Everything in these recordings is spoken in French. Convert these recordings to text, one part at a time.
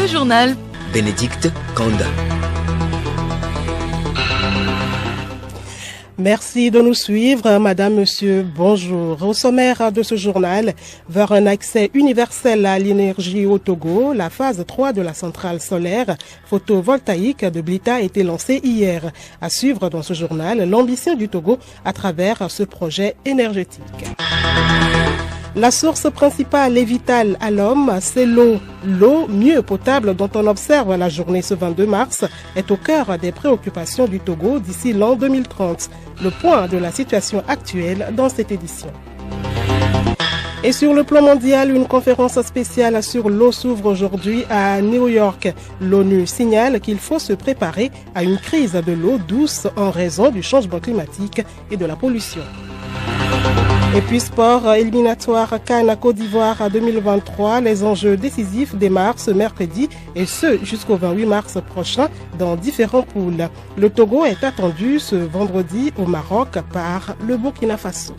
journal. Bénédicte Kanda. Merci de nous suivre, Madame, Monsieur, bonjour. Au sommaire de ce journal, vers un accès universel à l'énergie au Togo, la phase 3 de la centrale solaire photovoltaïque de Blita a été lancée hier. À suivre dans ce journal, l'ambition du Togo à travers ce projet énergétique. La source principale et vitale à l'homme, c'est l'eau. L'eau mieux potable dont on observe la journée ce 22 mars est au cœur des préoccupations du Togo d'ici l'an 2030. Le point de la situation actuelle dans cette édition. Et sur le plan mondial, une conférence spéciale sur l'eau s'ouvre aujourd'hui à New York. L'ONU signale qu'il faut se préparer à une crise de l'eau douce en raison du changement climatique et de la pollution. Et puis sport, éliminatoire CAN Côte d'Ivoire 2023, les enjeux décisifs démarrent ce mercredi et ce jusqu'au 28 mars prochain dans différents poules. Le Togo est attendu ce vendredi au Maroc par le Burkina Faso.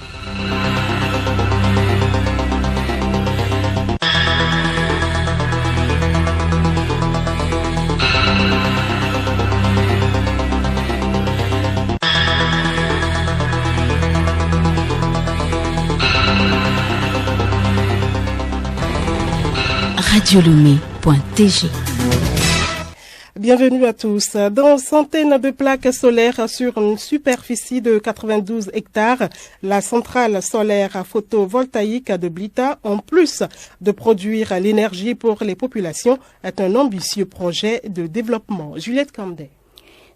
radiolomé.tg. Bienvenue à tous. Dans centaines de plaques solaires sur une superficie de 92 hectares, la centrale solaire photovoltaïque de Blita, en plus de produire l'énergie pour les populations, est un ambitieux projet de développement. Juliette Kandé.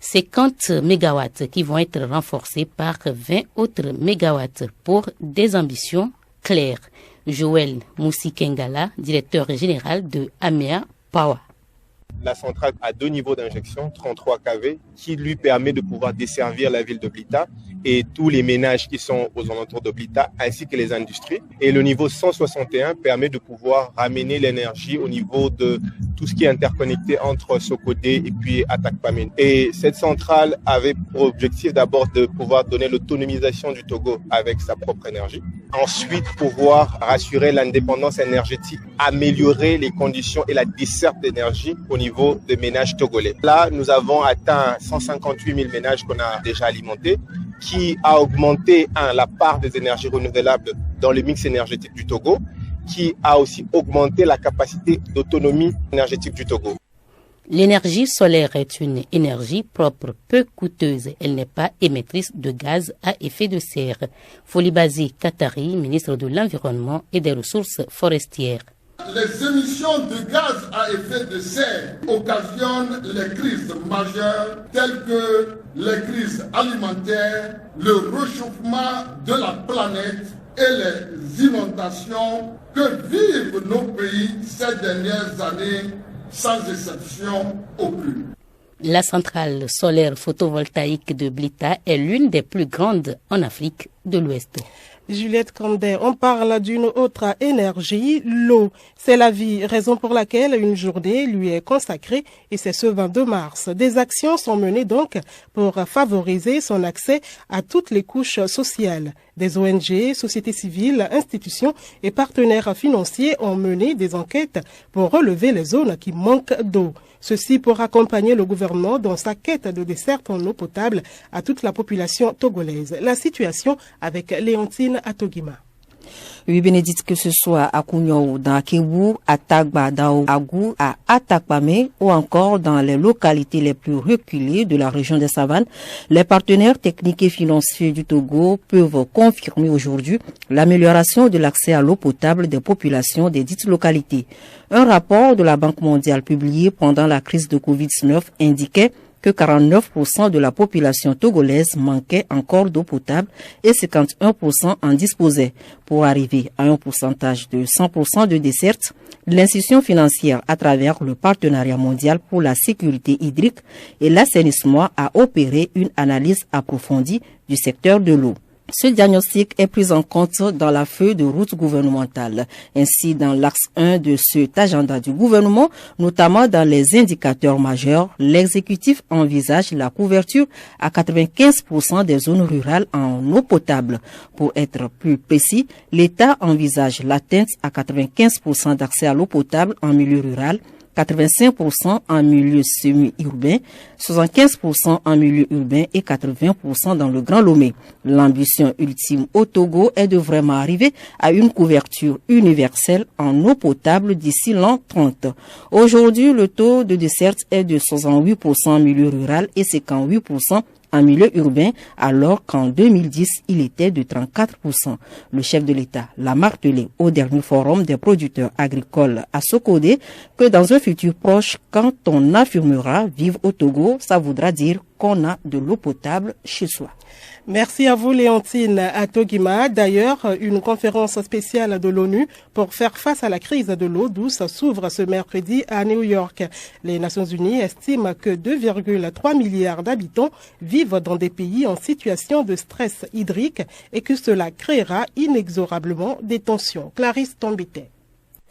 50 mégawatts qui vont être renforcés par 20 autres mégawatts pour des ambitions claires. Joël Moussi-Kengala, directeur général de AMEA Power. La centrale a 2 niveaux d'injection, 33 kV, qui lui permet de pouvoir desservir la ville de Blita et tous les ménages qui sont aux alentours de Blita, ainsi que les industries. Et le niveau 161 permet de pouvoir ramener l'énergie au niveau de tout ce qui est interconnecté entre Sokodé et puis Atakpamé. Et cette centrale avait pour objectif d'abord de pouvoir donner l'autonomisation du Togo avec sa propre énergie. Ensuite, pouvoir rassurer l'indépendance énergétique, améliorer les conditions et la desserte d'énergie au niveau des ménages togolais. Là, nous avons atteint 158 000 ménages qu'on a déjà alimentés, qui a augmenté la part des énergies renouvelables dans le mix énergétique du Togo, qui a aussi augmenté la capacité d'autonomie énergétique du Togo. L'énergie solaire est une énergie propre, peu coûteuse. Elle n'est pas émettrice de gaz à effet de serre. Folibazi Katari, ministre de l'Environnement et des Ressources forestières. Les émissions de gaz à effet de serre occasionnent les crises majeures telles que les crises alimentaires, le réchauffement de la planète et les inondations que vivent nos pays ces dernières années, sans exception aucune. La centrale solaire photovoltaïque de Blita est l'une des plus grandes en Afrique de l'Ouest. Juliette Kandé, on parle d'une autre énergie, l'eau. C'est la vie, raison pour laquelle une journée lui est consacrée et c'est ce 22 mars. Des actions sont menées donc pour favoriser son accès à toutes les couches sociales. Des ONG, sociétés civiles, institutions et partenaires financiers ont mené des enquêtes pour relever les zones qui manquent d'eau. Ceci pour accompagner le gouvernement dans sa quête de desserte en eau potable à toute la population togolaise. La situation avec Léontine Atogima. Oui, Bénédicte, que ce soit à Kouniou, dans Kébou, à Tagba, dans Agou, à Atakpamé ou encore dans les localités les plus reculées de la région des Savanes, les partenaires techniques et financiers du Togo peuvent confirmer aujourd'hui l'amélioration de l'accès à l'eau potable des populations des dites localités. Un rapport de la Banque mondiale publié pendant la crise de Covid-19 indiquait que 49% de la population togolaise manquait encore d'eau potable et 51% en disposait. Pour arriver à un pourcentage de 100% de desserte, l'institution financière, à travers le partenariat mondial pour la sécurité hydrique et l'assainissement, a opéré une analyse approfondie du secteur de l'eau. Ce diagnostic est pris en compte dans la feuille de route gouvernementale. Ainsi, dans l'axe 1 de cet agenda du gouvernement, notamment dans les indicateurs majeurs, l'exécutif envisage la couverture à 95% des zones rurales en eau potable. Pour être plus précis, l'État envisage l'atteinte à 95% d'accès à l'eau potable en milieu rural 85% en milieu semi-urbain, 75% en milieu urbain et 80% dans le Grand Lomé. L'ambition ultime au Togo est de vraiment arriver à une couverture universelle en eau potable d'ici l'an 30. Aujourd'hui, le taux de desserte est de 68% en milieu rural et 58% en milieu urbain, alors qu'en 2010, il était de 34%. Le chef de l'État l'a martelé au dernier forum des producteurs agricoles à Sokodé que dans un futur proche, quand on affirmera vivre au Togo, ça voudra dire qu'on a de l'eau potable chez soi. Merci à vous, Léontine Atogima. D'ailleurs, une conférence spéciale de l'ONU pour faire face à la crise de l'eau douce s'ouvre ce mercredi à New York. Les Nations Unies estiment que 2,3 milliards d'habitants vivent dans des pays en situation de stress hydrique et que cela créera inexorablement des tensions. Clarisse Tombité.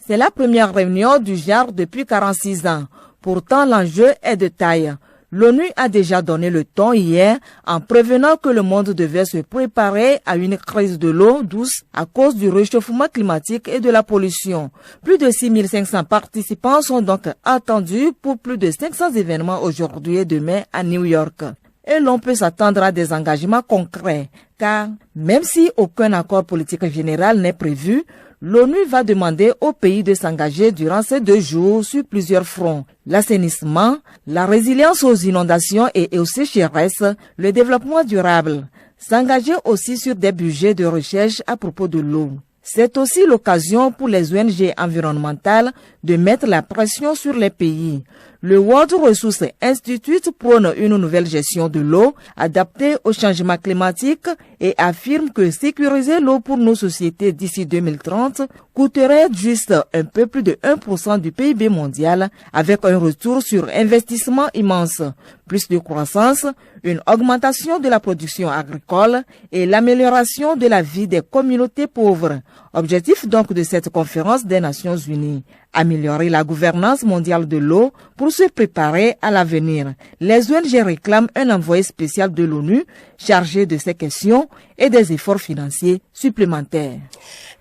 C'est la première réunion du genre depuis 46 ans. Pourtant, l'enjeu est de taille. L'ONU a déjà donné le ton hier en prévenant que le monde devait se préparer à une crise de l'eau douce à cause du réchauffement climatique et de la pollution. Plus de 6500 participants sont donc attendus pour plus de 500 événements aujourd'hui et demain à New York. Et l'on peut s'attendre à des engagements concrets, car même si aucun accord politique général n'est prévu, l'ONU va demander aux pays de s'engager durant ces 2 jours sur plusieurs fronts. L'assainissement, la résilience aux inondations et aux sécheresses, le développement durable. S'engager aussi sur des budgets de recherche à propos de l'eau. C'est aussi l'occasion pour les ONG environnementales de mettre la pression sur les pays. Le World Resources Institute prône une nouvelle gestion de l'eau adaptée au changement climatique et affirme que sécuriser l'eau pour nos sociétés d'ici 2030 coûterait juste un peu plus de 1% du PIB mondial avec un retour sur investissement immense, plus de croissance, une augmentation de la production agricole et l'amélioration de la vie des communautés pauvres. Objectif donc de cette conférence des Nations Unies, améliorer la gouvernance mondiale de l'eau pour se préparer à l'avenir. Les ONG réclament un envoyé spécial de l'ONU chargé de ces questions et des efforts financiers supplémentaires.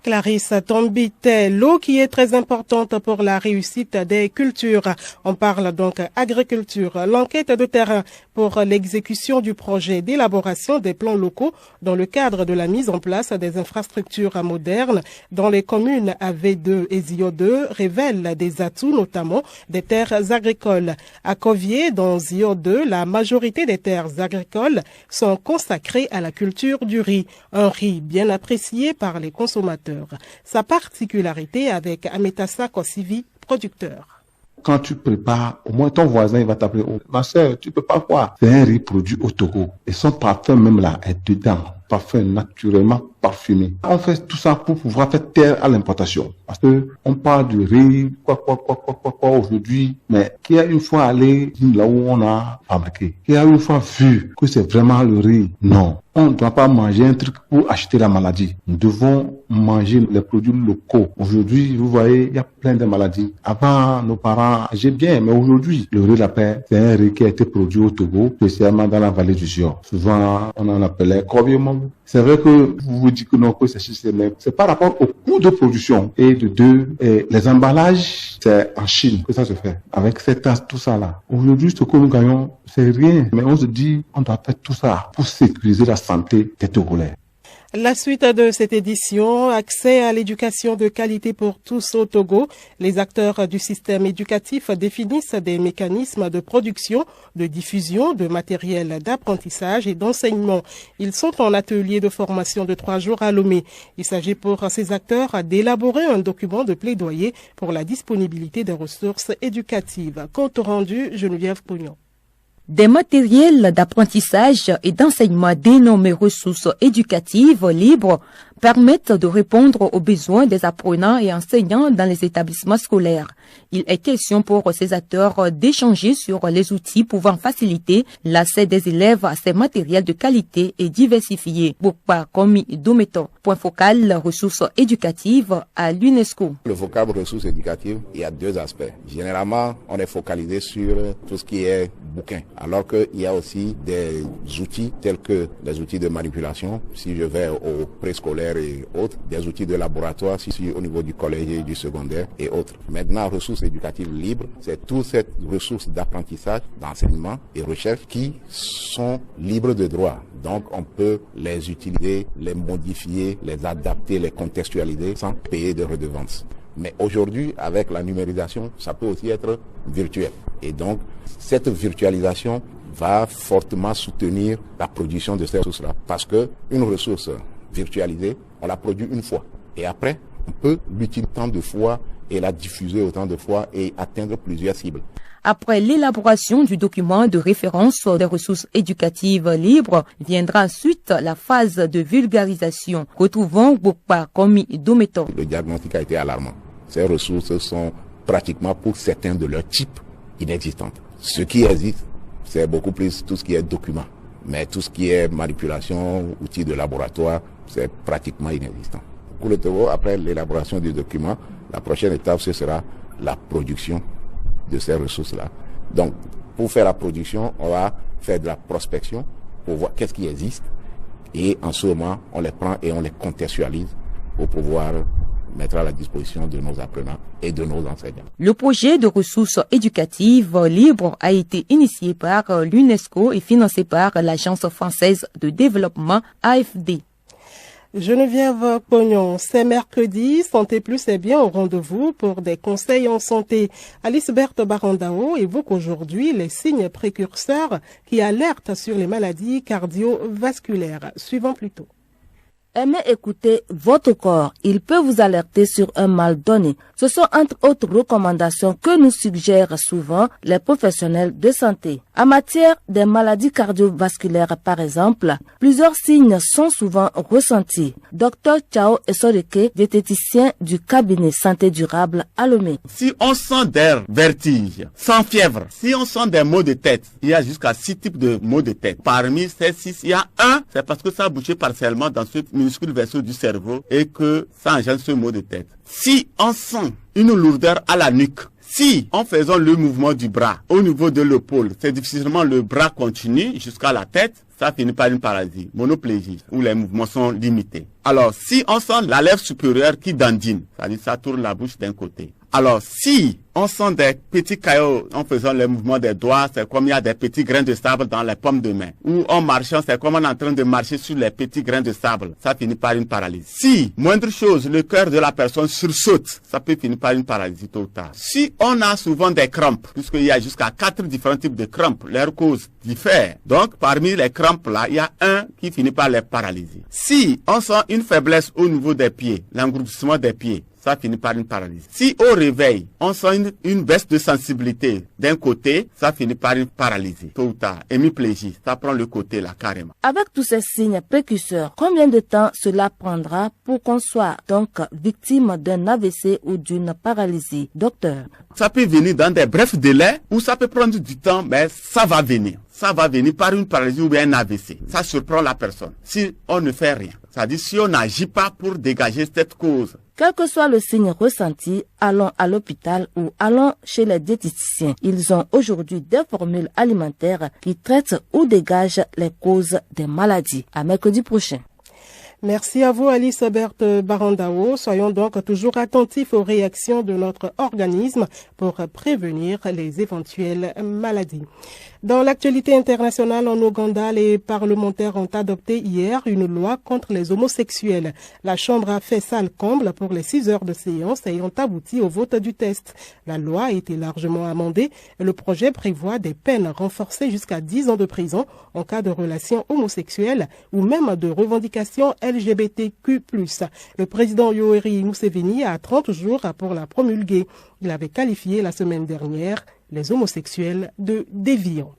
Clarisse Tombité, l'eau qui est très importante pour la réussite des cultures. On parle donc agriculture. L'enquête de terrain pour l'exécution du projet d'élaboration des plans locaux dans le cadre de la mise en place des infrastructures modernes dans les communes AV2 et ZIO2 révèle des atouts, notamment des terres agricoles. À Covier, dans ZIO2, la majorité des terres agricoles sont consacrées à la culture du riz, un riz bien apprécié par les consommateurs. Sa particularité avec Ametassa Kosivi, producteur. Quand tu prépares, au moins ton voisin il va t'appeler. Oh, ma soeur, tu peux pas voir. C'est un riz produit au Togo. Et son parfum même là est dedans. Parfum naturellement parfumé. On fait tout ça pour pouvoir faire taire à l'importation. Parce que on parle du riz, quoi aujourd'hui, mais qui a une fois allé là où on a fabriqué, qui a une fois vu que c'est vraiment le riz. Non. On ne doit pas manger un truc pour acheter la maladie. Nous devons manger les produits locaux. Aujourd'hui, vous voyez, il y a plein de maladies. Avant, nos parents ageaient bien, mais aujourd'hui, le riz lapin, c'est un riz qui a été produit au Togo, spécialement dans la vallée du Sion. Souvent, on en appelait Kobiomam. C'est vrai que vous vous dites que non, que c'est même. C'est par rapport au coût de production. Et de deux, les emballages, c'est en Chine que ça se fait. Avec cette tasse, tout ça là. Aujourd'hui, ce que nous gagnons, c'est rien. Mais on se dit, on doit faire tout ça pour sécuriser la santé des Togolais. La suite de cette édition, accès à l'éducation de qualité pour tous au Togo. Les acteurs du système éducatif définissent des mécanismes de production, de diffusion, de matériel d'apprentissage et d'enseignement. Ils sont en atelier de formation de 3 jours à Lomé. Il s'agit pour ces acteurs d'élaborer un document de plaidoyer pour la disponibilité des ressources éducatives. Compte rendu, Geneviève Pognon. Des matériels d'apprentissage et d'enseignement dénommés ressources éducatives libres permettent de répondre aux besoins des apprenants et enseignants dans les établissements scolaires. Il est question pour ces acteurs d'échanger sur les outils pouvant faciliter l'accès des élèves à ces matériels de qualité et diversifiés. Bokpa Komi Dometo, point focal ressources éducatives à l'UNESCO. Le vocable ressources éducatives, il y a 2 aspects. Généralement, on est focalisé sur tout ce qui est bouquin, alors qu'il y a aussi des outils tels que des outils de manipulation. Si je vais au préscolaire primaire et autres, des outils de laboratoire ici au niveau du collège et du secondaire et autres. Maintenant, ressources éducatives libres, c'est toutes ces ressources d'apprentissage, d'enseignement et recherche qui sont libres de droit. Donc, on peut les utiliser, les modifier, les adapter, les contextualiser sans payer de redevances. Mais aujourd'hui, avec la numérisation, ça peut aussi être virtuel. Et donc, cette virtualisation va fortement soutenir la production de ces ressources-là. Parce que une ressource virtualisée, on la produit une fois. Et après, on peut l'utiliser autant de fois et la diffuser autant de fois et atteindre plusieurs cibles. Après l'élaboration du document de référence des ressources éducatives libres, viendra ensuite la phase de vulgarisation, retrouvant Bokpa Komi Dometo. Le diagnostic a été alarmant. Ces ressources sont pratiquement pour certains de leur type inexistantes. Ce qui existe, c'est beaucoup plus tout ce qui est document. Mais tout ce qui est manipulation, outils de laboratoire, c'est pratiquement inexistant. Pour le Togo, après l'élaboration du document, la prochaine étape, ce sera la production de ces ressources-là. Donc, pour faire la production, on va faire de la prospection pour voir qu'est-ce qui existe. Et en ce moment, on les prend et on les contextualise pour pouvoir mettre à la disposition de nos apprenants et de nos enseignants. Le projet de ressources éducatives libres a été initié par l'UNESCO et financé par l'Agence française de développement AFD. Geneviève Pognon, c'est mercredi, Santé Plus est bien au rendez-vous pour des conseils en santé. Alice Berthe Barandao évoque aujourd'hui les signes précurseurs qui alertent sur les maladies cardiovasculaires. Suivons plutôt. Aimez écouter votre corps. Il peut vous alerter sur un mal donné. Ce sont entre autres recommandations que nous suggèrent souvent les professionnels de santé. En matière des maladies cardiovasculaires, par exemple, plusieurs signes sont souvent ressentis. Dr Chao Esoreke, diététicien du cabinet Santé Durable à Lomé. Si on sent des vertiges, sans fièvre, si on sent des maux de tête, il y a jusqu'à 6 types de maux de tête. Parmi ces 6, il y a un, c'est parce que ça a bougé partiellement dans ce minuscule vaisseau du cerveau et que ça engendre ce maux de tête. Si on sent une lourdeur à la nuque, si en faisant le mouvement du bras au niveau de l'épaule, c'est difficilement le bras continue jusqu'à la tête, ça finit par une paralysie, monoplégie, où les mouvements sont limités. Alors, si on sent la lèvre supérieure qui dandine, c'est-à-dire ça tourne la bouche d'un côté. Alors, si on sent des petits caillots en faisant le mouvement des doigts, c'est comme il y a des petits grains de sable dans les paumes de main. Ou en marchant, c'est comme on est en train de marcher sur les petits grains de sable. Ça finit par une paralysie. Si, moindre chose, le cœur de la personne sursaute, ça peut finir par une paralysie tôt ou tard. Si on a souvent des crampes, puisqu'il y a jusqu'à 4 différents types de crampes, leurs causes diffèrent. Donc, parmi les crampes là, il y a un qui finit par les paralyser. Si on sent une faiblesse au niveau des pieds, l'engourdissement des pieds, ça finit par une paralysie. Si au réveil, on sent une baisse de sensibilité d'un côté, ça finit par une paralysie. Tôt ou tard, hémiplégie, ça prend le côté là carrément. Avec tous ces signes précurseurs, combien de temps cela prendra pour qu'on soit donc victime d'un AVC ou d'une paralysie, docteur? Ça peut venir dans des brefs délais ou ça peut prendre du temps, mais ça va venir. Ça va venir par une paralysie ou bien un AVC. Ça surprend la personne. Si on ne fait rien, c'est-à-dire si on n'agit pas pour dégager cette cause. Quel que soit le signe ressenti, allons à l'hôpital ou allons chez les diététiciens. Ils ont aujourd'hui des formules alimentaires qui traitent ou dégagent les causes des maladies. À mercredi prochain. Merci à vous, Alice Berthe Barandao. Soyons donc toujours attentifs aux réactions de notre organisme pour prévenir les éventuelles maladies. Dans l'actualité internationale en Ouganda, les parlementaires ont adopté hier une loi contre les homosexuels. La Chambre a fait salle comble pour les 6 heures de séance ayant abouti au vote du test. La loi a été largement amendée et le projet prévoit des peines renforcées jusqu'à 10 ans de prison en cas de relations homosexuelles ou même de revendications LGBTQ+. Le président Yoweri Museveni a 30 jours pour la promulguer. Il avait qualifié la semaine dernière les homosexuels de déviants.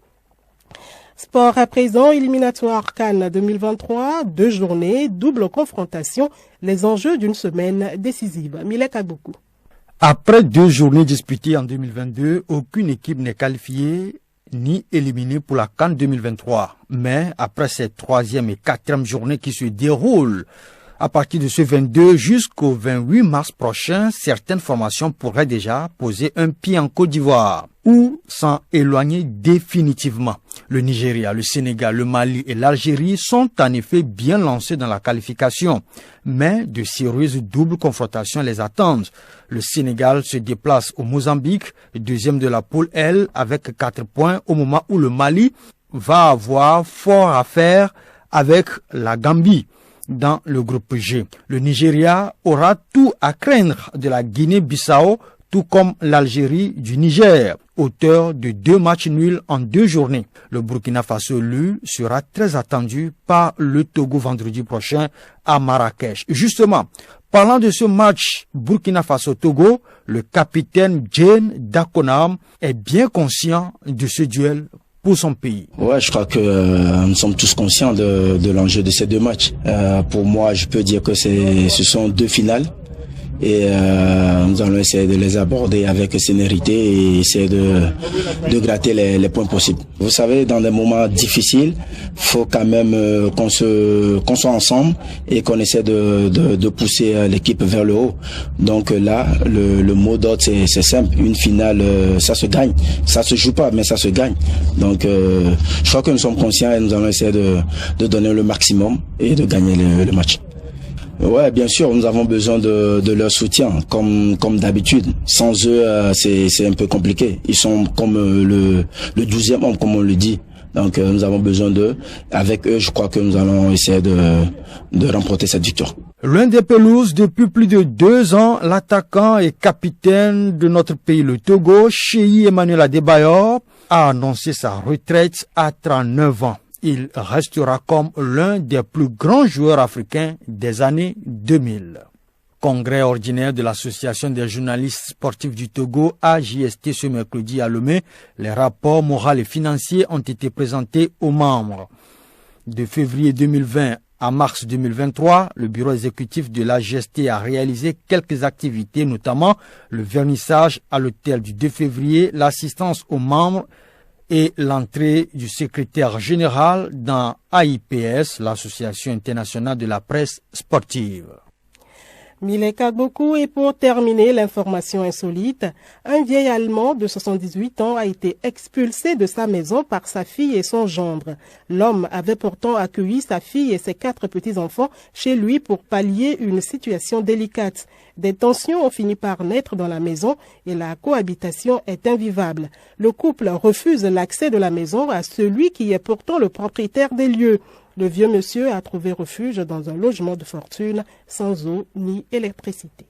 Sport à présent, éliminatoire Cannes 2023, 2 journées, double confrontation, les enjeux d'une semaine décisive. Milek Aboukou. Après 2 journées disputées en 2022, aucune équipe n'est qualifiée ni éliminée pour la Cannes 2023. Mais après ces 3e et 4e journées qui se déroulent à partir de ce 22 jusqu'au 28 mars prochain, certaines formations pourraient déjà poser un pied en Côte d'Ivoire ou s'en éloigner définitivement. Le Nigeria, le Sénégal, le Mali et l'Algérie sont en effet bien lancés dans la qualification, mais de sérieuses doubles confrontations les attendent. Le Sénégal se déplace au Mozambique, deuxième de la poule L, avec 4 points, au moment où le Mali va avoir fort à faire avec la Gambie dans le groupe G. Le Nigeria aura tout à craindre de la Guinée-Bissau, tout comme l'Algérie du Niger, auteur de 2 matchs nuls en 2 journées. Le Burkina Faso, lui, sera très attendu par le Togo vendredi prochain à Marrakech. Justement, parlant de ce match Burkina Faso-Togo, le capitaine Jane Dakonam est bien conscient de ce duel pour son pays. Ouais, je crois que nous sommes tous conscients de l'enjeu de ces 2 matchs. Pour moi, je peux dire que ce sont 2 finales. Et nous allons essayer de les aborder avec sénérité et essayer de gratter les points possibles. Vous savez, dans des moments difficiles, faut quand même qu'on soit ensemble et qu'on essaie de pousser l'équipe vers le haut. Donc là, le mot d'ordre c'est simple. Une finale, ça se gagne. Ça se joue pas, mais ça se gagne. Donc je crois que nous sommes conscients et nous allons essayer de donner le maximum et de gagner le match. Ouais, bien sûr, nous avons besoin de leur soutien, comme d'habitude. Sans eux, c'est un peu compliqué. Ils sont comme le 12e homme, comme on le dit. Donc, nous avons besoin d'eux. Avec eux, je crois que nous allons essayer de remporter cette victoire. Loin des pelouses, depuis plus de 2 ans, l'attaquant et capitaine de notre pays, le Togo, Cheyi Emmanuel Adebayor, a annoncé sa retraite à 39 ans. Il restera comme l'un des plus grands joueurs africains des années 2000. Congrès ordinaire de l'Association des journalistes sportifs du Togo, AJST, ce mercredi à Lomé. Les rapports moraux et financiers ont été présentés aux membres. De février 2020 à mars 2023, le bureau exécutif de l'AJST a réalisé quelques activités, notamment le vernissage à l'hôtel du 2 février, l'assistance aux membres et l'entrée du secrétaire général dans AIPS, l'Association internationale de la presse sportive. Mileka beaucoup, et pour terminer l'information insolite, un vieil Allemand de 78 ans a été expulsé de sa maison par sa fille et son gendre. L'homme avait pourtant accueilli sa fille et ses 4 petits-enfants chez lui pour pallier une situation délicate. Des tensions ont fini par naître dans la maison et la cohabitation est invivable. Le couple refuse l'accès de la maison à celui qui est pourtant le propriétaire des lieux. Le vieux monsieur a trouvé refuge dans un logement de fortune sans eau ni électricité.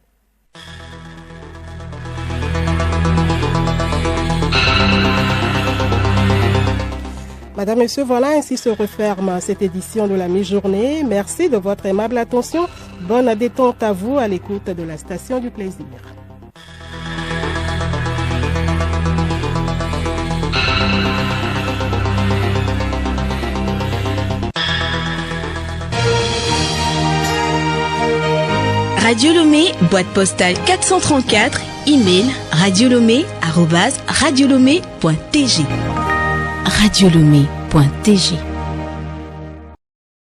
Madame, Monsieur, voilà, ainsi se referme cette édition de la mi-journée. Merci de votre aimable attention. Bonne détente à vous à l'écoute de la Station du Plaisir. Radio Lomé, boîte postale 434, email radiolomé@radiolomé.tg. Radiolomé.tg